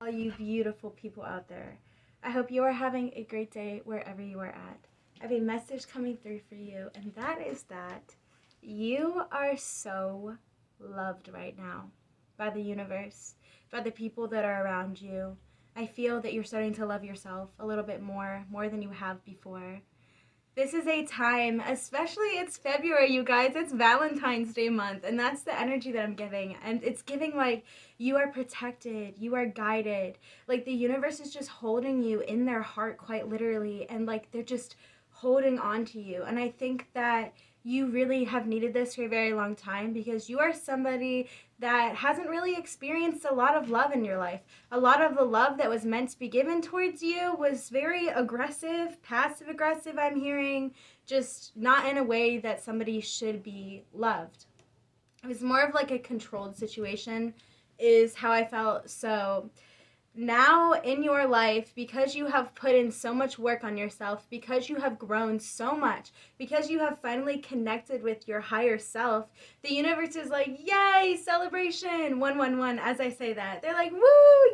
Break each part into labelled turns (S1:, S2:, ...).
S1: all you beautiful people out there. I hope you are having a great day wherever you are at. I have a message coming through for you, and that is that you are so loved right now by the universe, by the people that are around you. I feel that you're starting to love yourself a little bit more than you have before. This is a time, especially it's February, you guys. It's Valentine's Day month, and that's the energy that I'm giving. And it's giving like you are protected, you are guided. Like the universe is just holding you in their heart, quite literally, and like they're just holding on to you. And I think that you really have needed this for a very long time because you are somebody that hasn't really experienced a lot of love in your life. A lot of the love that was meant to be given towards you was very aggressive, passive aggressive, I'm hearing, just not in a way that somebody should be loved. It was more of like a controlled situation, is how I felt. So now in your life, because you have put in so much work on yourself, because you have grown so much, because you have finally connected with your higher self, the universe is like, yay, celebration, 111, as I say that. They're like, woo,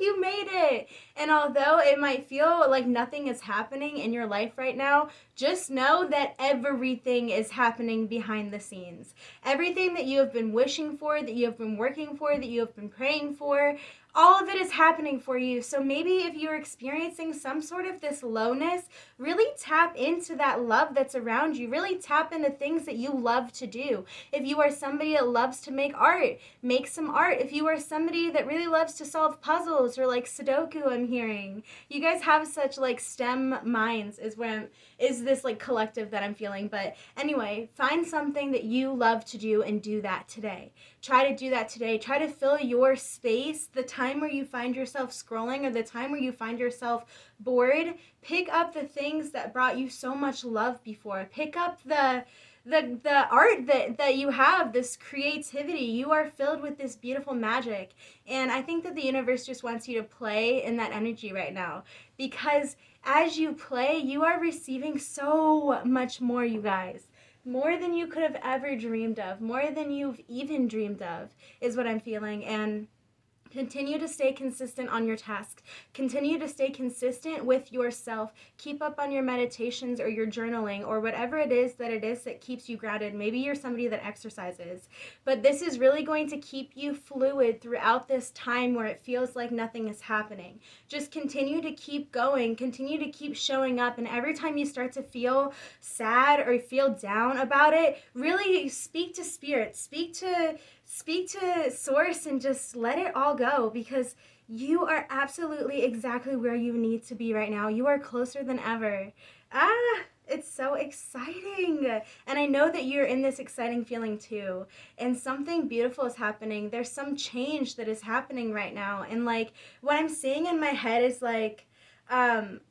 S1: you made it. And although it might feel like nothing is happening in your life right now, just know that everything is happening behind the scenes. Everything that you have been wishing for, that you have been working for, that you have been praying for, all of it is happening for you. So maybe if you're experiencing some sort of this lowness, really tap into that love that's around you. Really tap into things that you love to do. If you are somebody that loves to make art, make some art. If you are somebody that really loves to solve puzzles or like Sudoku, I'm hearing. You guys have such like STEM minds is this like collective that I'm feeling. But anyway, find something that you love to do and do that today. Try to do that today. Try to fill your space, the time where you find yourself scrolling or the time where you find yourself bored. Pick up the things that brought you so much love before. Pick up the art that you have, this creativity. You are filled with this beautiful magic. And I think that the universe just wants you to play in that energy right now. Because as you play, you are receiving so much more, you guys. More than you could have ever dreamed of, more than you've even dreamed of, is what I'm feeling. And continue to stay consistent on your task. Continue to stay consistent with yourself. Keep up on your meditations or your journaling or whatever it is that keeps you grounded. Maybe you're somebody that exercises. But this is really going to keep you fluid throughout this time where it feels like nothing is happening. Just continue to keep going. Continue to keep showing up. And every time you start to feel sad or feel down about it, really speak to spirit. Speak to source and just let it all go, because you are absolutely exactly where you need to be right now. You are closer than ever. It's so exciting. And I know that you're in this exciting feeling too. And something beautiful is happening. There's some change that is happening right now. And like what I'm seeing in my head is like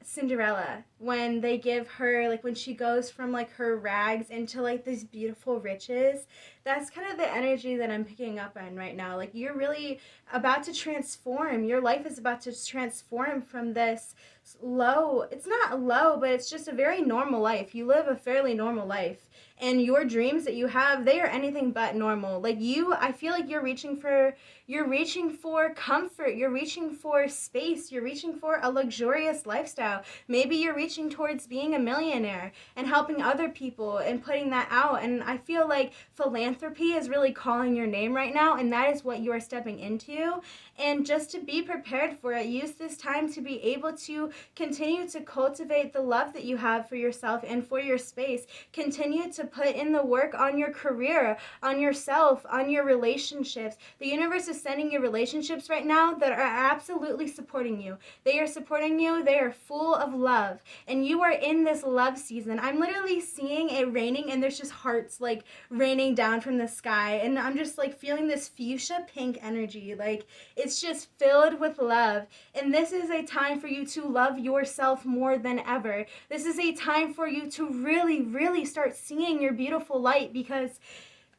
S1: Cinderella, when they give her, like when she goes from like her rags into like these beautiful riches. That's kind of the energy that I'm picking up on right now. Like you're really about to transform. Your life is about to transform from this low, it's not low, but it's just a very normal life. You live a fairly normal life, and your dreams that you have, they are anything but normal. Like I feel like you're reaching for comfort, you're reaching for space, you're reaching for a luxurious lifestyle. Maybe you're reaching towards being a millionaire and helping other people and putting that out. And I feel like philanthropy is really calling your name right now, and that is what you are stepping into. And just to be prepared for it, use this time to be able to continue to cultivate the love that you have for yourself and for your space. Continue to put in the work on your career, on yourself, on your relationships. The universe is sending you relationships right now that are absolutely supporting you. They are supporting you. They are full of love. And you are in this love season. I'm literally seeing it raining, and there's just hearts like raining down from the sky. And I'm just like feeling this fuchsia pink energy. Like it's just filled with love. And this is a time for you to love yourself more than ever. This is a time for you to really, really start seeing your beautiful light, because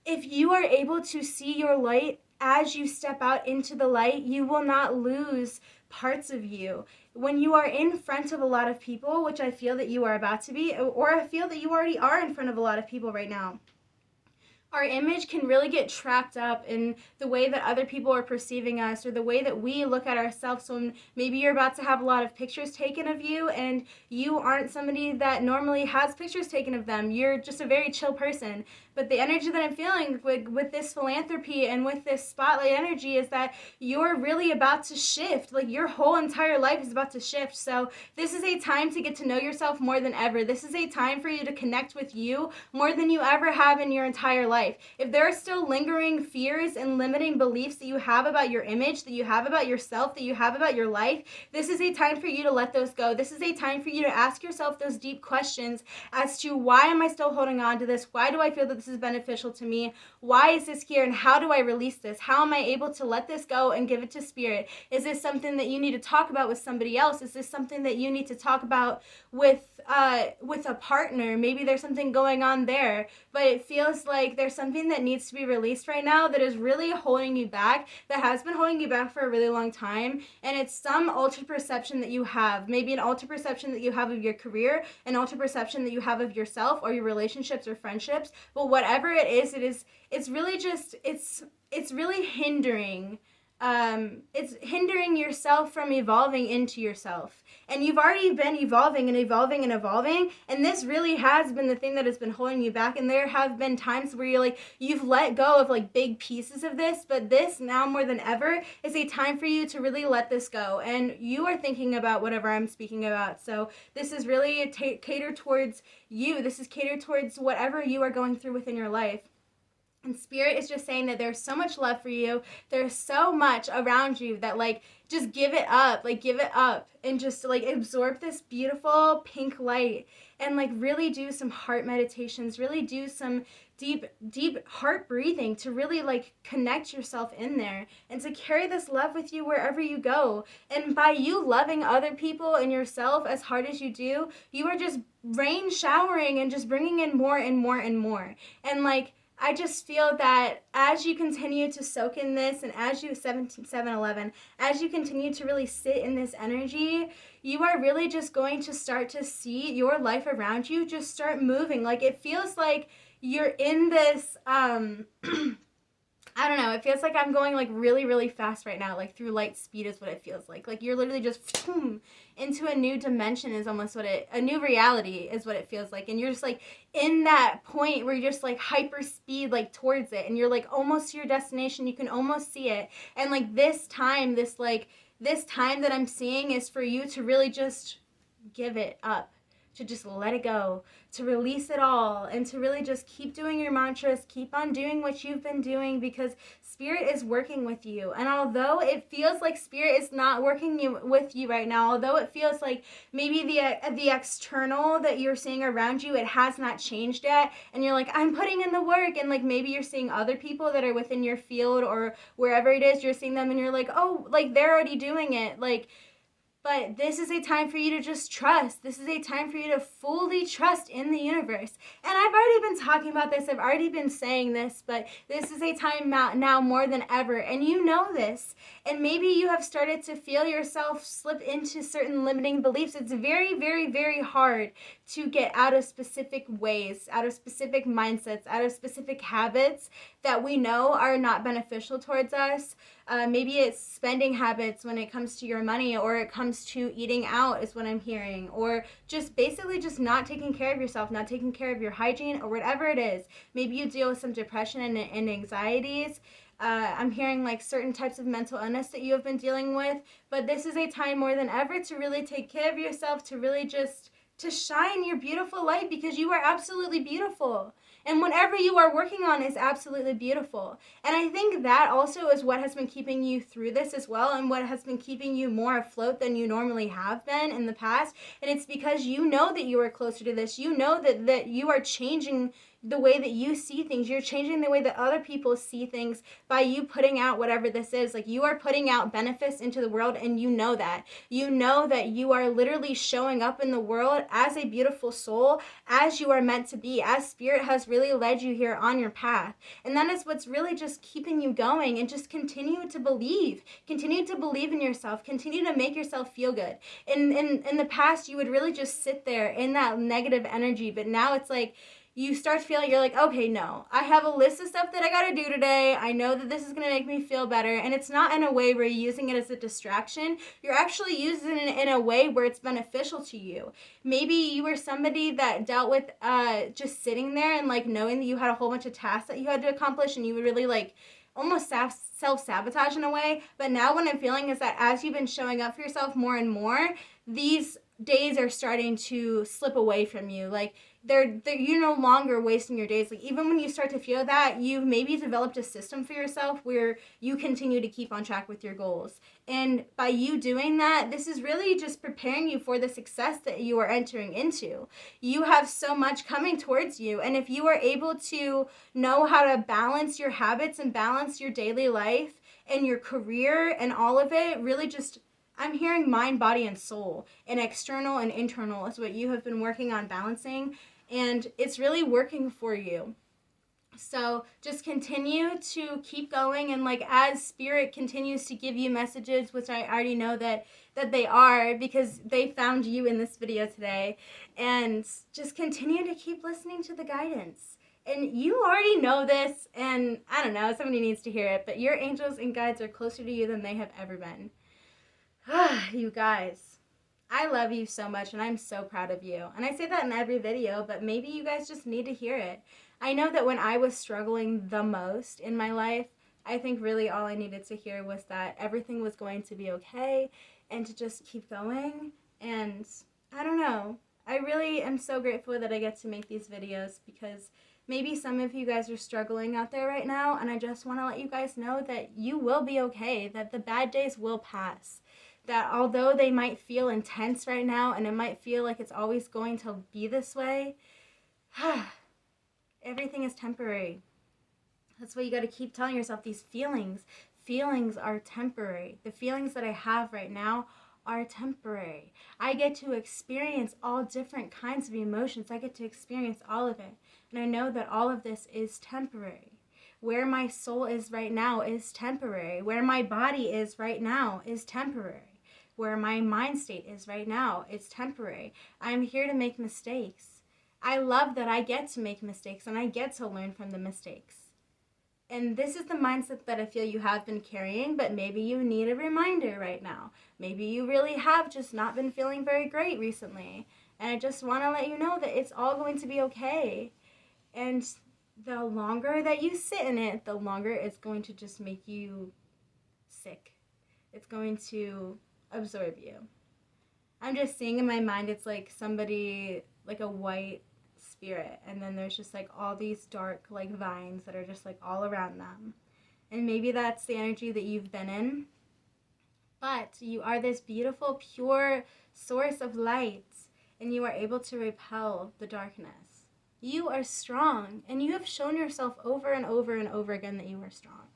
S1: if you are able to see your light as you step out into the light, you will not lose parts of you. When you are in front of a lot of people, which I feel that you are about to be, or I feel that you already are in front of a lot of people right now, our image can really get trapped up in the way that other people are perceiving us or the way that we look at ourselves. So maybe you're about to have a lot of pictures taken of you and you aren't somebody that normally has pictures taken of them. You're just a very chill person. But the energy that I'm feeling with this philanthropy and with this spotlight energy is that you're really about to shift. Like your whole entire life is about to shift. So this is a time to get to know yourself more than ever. This is a time for you to connect with you more than you ever have in your entire life. If there are still lingering fears and limiting beliefs that you have about your image, that you have about yourself, that you have about your life, this is a time for you to let those go. This is a time for you to ask yourself those deep questions as to why am I still holding on to this? Why do I feel that this is beneficial to me? Why is this here? And how do I release this? How am I able to let this go and give it to spirit? Is this something that you need to talk about with somebody else? Is this something that you need to talk about with a partner? Maybe there's something going on there, but it feels like there's something that needs to be released right now that is really holding you back, that has been holding you back for a really long time. And it's some altered perception that you have, maybe an altered perception that you have of your career, an altered perception that you have of yourself or your relationships or friendships. But whatever it is, it's really just, it's really hindering. It's hindering yourself from evolving into yourself. And you've already been evolving and evolving and evolving. And this really has been the thing that has been holding you back. And there have been times where you're like, you've let go of like big pieces of this. But this now more than ever is a time for you to really let this go. And you are thinking about whatever I'm speaking about. So this is really catered towards you. This is catered towards whatever you are going through within your life. And spirit is just saying that there's so much love for you. There's so much around you that like, just give it up, like give it up and just like absorb this beautiful pink light and like really do some heart meditations, really do some deep heart breathing to really like connect yourself in there and to carry this love with you wherever you go. And by you loving other people and yourself as hard as you do, you are just rain showering and just bringing in more and more and more. And like, I just feel that as you continue to soak in this and as you 7-11, as you continue to really sit in this energy, you are really just going to start to see your life around you just start moving. Like it feels like you're in this, I don't know, it feels like I'm going like really, really fast right now, like through light speed is what it feels like. Like you're literally just into a new dimension is almost a new reality is what it feels like. And you're just like in that point where you're just like hyper speed like towards it and you're like almost to your destination. You can almost see it. And like this time that I'm seeing is for you to really just give it up, to just let it go, to release it all, and to really just keep doing your mantras, keep on doing what you've been doing because spirit is working with you. And although it feels like spirit is not working with you right now, although it feels like maybe the external that you're seeing around you, it has not changed yet, and you're like, I'm putting in the work, and like maybe you're seeing other people that are within your field or wherever it is, you're seeing them and you're like, oh, like they're already doing it, like. But this is a time for you to just trust. This is a time for you to fully trust in the universe. And I've already been talking about this. I've already been saying this, but this is a time now more than ever. And you know this. And maybe you have started to feel yourself slip into certain limiting beliefs. It's very, very, very hard to get out of specific ways, out of specific mindsets, out of specific habits that we know are not beneficial towards us. Maybe it's spending habits when it comes to your money, or it comes to eating out is what I'm hearing, or just basically just not taking care of yourself, not taking care of your hygiene, or whatever it is. Maybe you deal with some depression and anxieties. I'm hearing like certain types of mental illness that you have been dealing with, but this is a time more than ever to really take care of yourself, to really just to shine your beautiful light, because you are absolutely beautiful. And whatever you are working on is absolutely beautiful. And I think that also is what has been keeping you through this as well, and what has been keeping you more afloat than you normally have been in the past. And it's because you know that you are closer to this. You know that you are changing the way that you see things. You're changing the way that other people see things by you putting out whatever this is. Like you are putting out benefits into the world, and you know that. You know that you are literally showing up in the world as a beautiful soul, as you are meant to be, as spirit has really led you here on your path. And that is what's really just keeping you going, and just continue to believe. Continue to believe in yourself. Continue to make yourself feel good. In the past, you would really just sit there in that negative energy, but now it's like, you start feeling, you're like, okay, no, I have a list of stuff that I gotta do today. I know that this is gonna make me feel better. And it's not in a way where you're using it as a distraction. You're actually using it in a way where it's beneficial to you. Maybe you were somebody that dealt with just sitting there and like knowing that you had a whole bunch of tasks that you had to accomplish, and you would really like almost self-sabotage in a way. But now what I'm feeling is that as you've been showing up for yourself more and more, these days are starting to slip away from you. Like you're no longer wasting your days. Like even when you start to feel that, you've maybe developed a system for yourself where you continue to keep on track with your goals. And by you doing that, this is really just preparing you for the success that you are entering into. You have so much coming towards you, and if you are able to know how to balance your habits and balance your daily life and your career and all of it, really just, I'm hearing mind, body, and soul, and external and internal is what you have been working on balancing, and it's really working for you. So just continue to keep going, and like as spirit continues to give you messages, which I already know that they are, because they found you in this video today, and just continue to keep listening to the guidance. And you already know this, and I don't know, somebody needs to hear it, but your angels and guides are closer to you than they have ever been. You guys, I love you so much, and I'm so proud of you. And I say that in every video, but maybe you guys just need to hear it. I know that when I was struggling the most in my life, I think really all I needed to hear was that everything was going to be okay and to just keep going. And I don't know. I really am so grateful that I get to make these videos, because maybe some of you guys are struggling out there right now, and I just want to let you guys know that you will be okay, that the bad days will pass. That although they might feel intense right now, and it might feel like it's always going to be this way, everything is temporary. That's why you got to keep telling yourself these feelings are temporary. The feelings that I have right now are temporary. I get to experience all different kinds of emotions. I get to experience all of it. And I know that all of this is temporary. Where my soul is right now is temporary. Where my body is right now is temporary. Where my mind state is right now is temporary. I'm here to make mistakes. I love that I get to make mistakes, and I get to learn from the mistakes. And this is the mindset that I feel you have been carrying, but maybe you need a reminder right now. Maybe you really have just not been feeling very great recently. And I just want to let you know that it's all going to be okay. And the longer that you sit in it, the longer it's going to just make you sick. It's going to absorb you. I'm just seeing in my mind, it's like somebody, like a white spirit, and then there's just like all these dark like vines that are just like all around them. And maybe that's the energy that you've been in. But you are this beautiful, pure source of light, and you are able to repel the darkness. You are strong, and you have shown yourself over and over and over again that you are strong.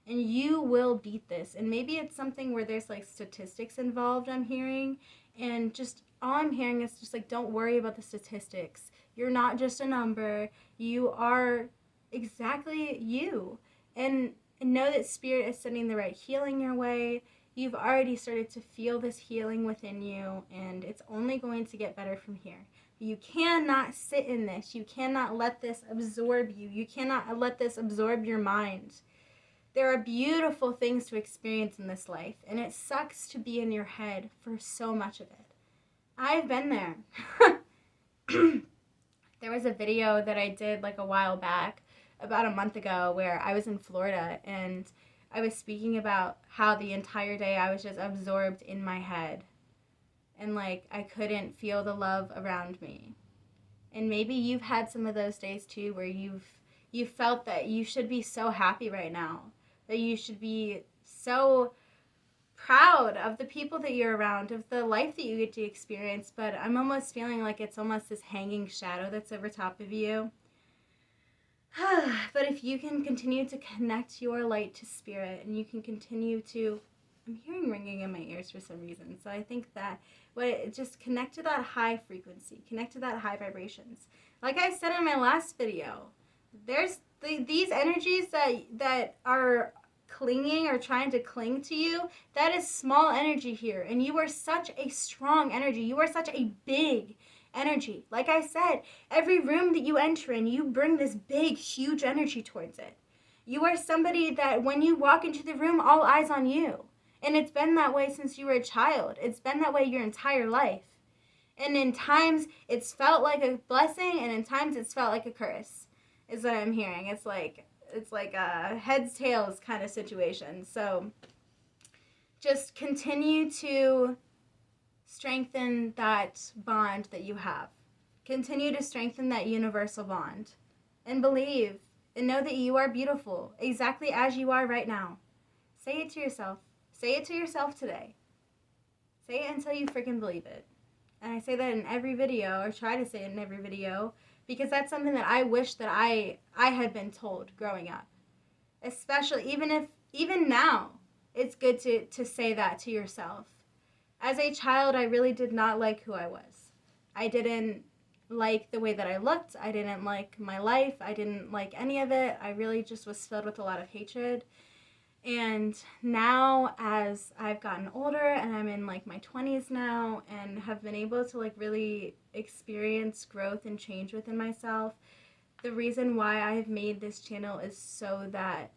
S1: And you will beat this. And maybe it's something where there's like statistics involved, I'm hearing. And just all I'm hearing is just like, don't worry about the statistics. You're not just a number. You are exactly you. And know that spirit is sending the right healing your way. You've already started to feel this healing within you, and it's only going to get better from here. You cannot sit in this. You cannot let this absorb you. You cannot let this absorb your mind. There are beautiful things to experience in this life, and it sucks to be in your head for so much of it. I've been there. There was a video that I did like a while back, about a month ago, where I was in Florida, and I was speaking about how the entire day I was just absorbed in my head, and like I couldn't feel the love around me. And maybe you've had some of those days too, where you've felt that you should be so happy right now, that you should be so proud of the people that you're around, of the life that you get to experience, but I'm almost feeling like it's almost this hanging shadow that's over top of you. But if you can continue to connect your light to spirit, and you can continue to, I'm hearing ringing in my ears for some reason, so I think that just connect to that high frequency, connect to that high vibrations. Like I said in my last video, there's these energies that are clinging or trying to cling to you. That is small energy here, and you are such a strong energy. You are such a big energy. Like I said, every room that you enter in, you bring this big, huge energy towards it. You are somebody that when you walk into the room, all eyes on you. And it's been that way since you were a child. It's been that way your entire life. And in times, it's felt like a blessing, and in times, it's felt like a curse, is what I'm hearing. It's like a heads, tails kind of situation. So just continue to strengthen that bond that you have. Continue to strengthen that universal bond. And believe and know that you are beautiful exactly as you are right now. Say it to yourself. Say it to yourself today. Say it until you freaking believe it. And I say that in every video, or try to say it in every video, because that's something that I wish that I had been told growing up. Especially, even now, it's good to say that to yourself. As a child, I really did not like who I was. I didn't like the way that I looked. I didn't like my life. I didn't like any of it. I really just was filled with a lot of hatred. And now, as I've gotten older and I'm in like my 20s now and have been able to like really experience growth and change within myself, the reason why I've made this channel is so that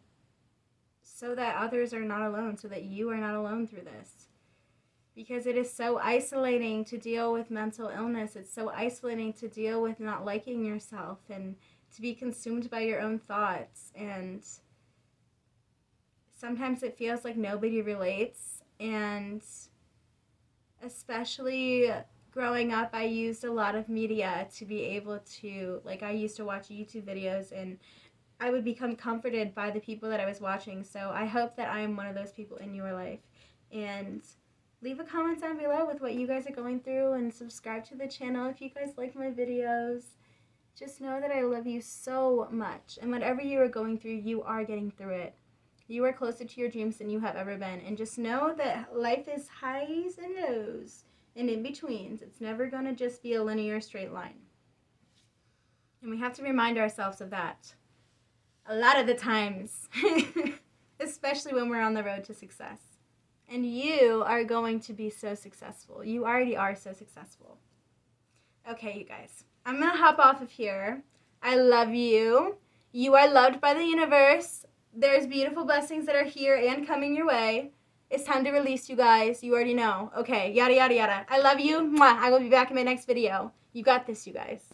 S1: others are not alone, so that you are not alone through this. Because it is so isolating to deal with mental illness. It's so isolating to deal with not liking yourself and to be consumed by your own thoughts. And sometimes it feels like nobody relates. And especially growing up, I used a lot of media to be able to, like, I used to watch YouTube videos and I would become comforted by the people that I was watching. So I hope that I am one of those people in your life. And leave a comment down below with what you guys are going through, and subscribe to the channel if you guys like my videos. Just know that I love you so much, and whatever you are going through, you are getting through it. You are closer to your dreams than you have ever been, and just know that life is highs and lows and in-betweens. It's never going to just be a linear straight line. And we have to remind ourselves of that a lot of the times, especially when we're on the road to success. And you are going to be so successful. You already are so successful. Okay, you guys. I'm going to hop off of here. I love you. You are loved by the universe. There's beautiful blessings that are here and coming your way. It's time to release, you guys. You already know. Okay, yada, yada, yada. I love you. Mwah. I will be back in my next video. You got this, you guys.